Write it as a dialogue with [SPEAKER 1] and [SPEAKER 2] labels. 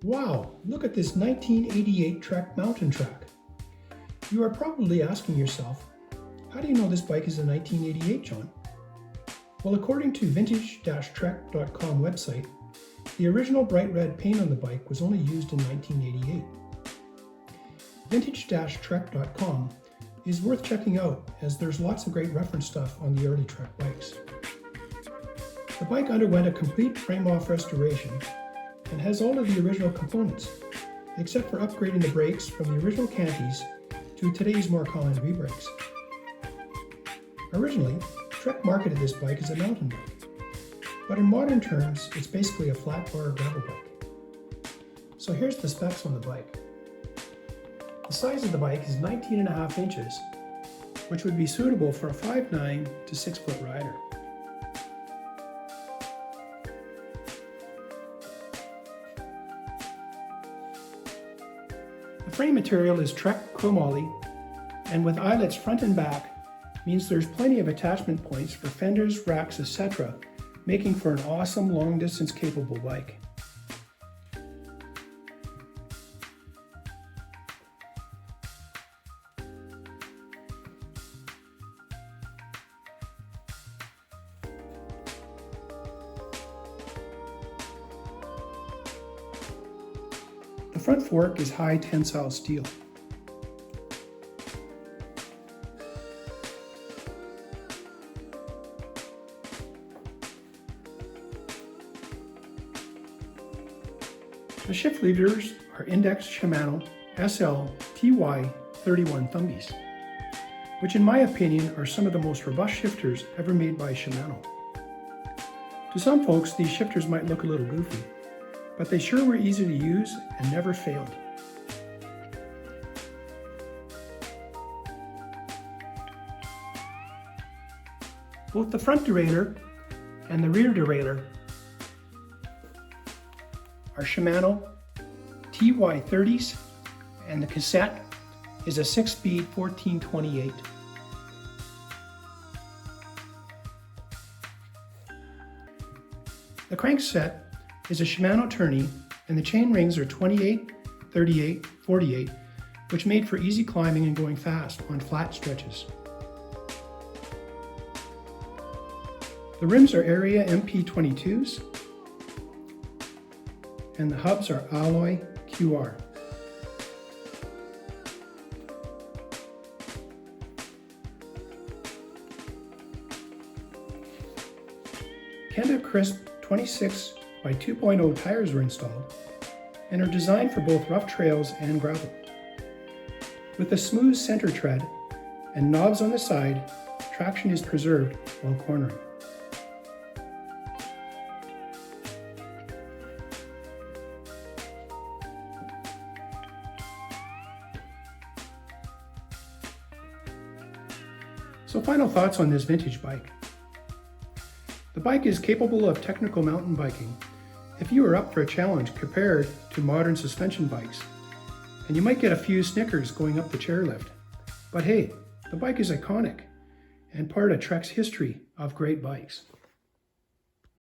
[SPEAKER 1] Wow, look at this 1988 Trek mountain track. You are probably asking yourself, how do you know this bike is a 1988, John? Well, according to vintage-trek.com website, the original bright red paint on the bike was only used in 1988. Vintage-trek.com is worth checking out as there's lots of great reference stuff on the early Trek bikes. The bike underwent a complete frame-off restoration and has all of the original components, except for upgrading the brakes from the original cantis to today's more common V-brakes. Originally, Trek marketed this bike as a mountain bike, but in modern terms, it's basically a flat bar gravel bike. So here's the specs on the bike. The size of the bike is 19.5 inches, which would be suitable for a 5'9" to 6-foot rider. The frame material is Trek Cro-moly, and with eyelets front and back, means there's plenty of attachment points for fenders, racks, etc., making for an awesome long-distance capable bike. The front fork is high-tensile steel. The shift levers are index Shimano SL TY 31 thumbies, which in my opinion are some of the most robust shifters ever made by Shimano. To some folks, these shifters might look a little goofy, but they sure were easy to use and never failed. Both the front derailleur and the rear derailleur are Shimano TY30s, and the Cassette is a 6-speed 1428. The Crankset is a Shimano Tourney, and the chain rings are 28, 38, 48, which made for easy climbing and going fast on flat stretches. The rims are Araya MP22s, and the hubs are alloy QR. Kenda Krisp 26 by 2.0 tires were installed and are designed for both rough trails and gravel. With a smooth center tread and knobs on the side, traction is preserved while cornering. So final thoughts on this vintage bike. The bike is capable of technical mountain biking if you are up for a challenge compared to modern suspension bikes, and you might get a few snickers going up the chairlift. But hey, the bike is iconic and part of Trek's history of great bikes.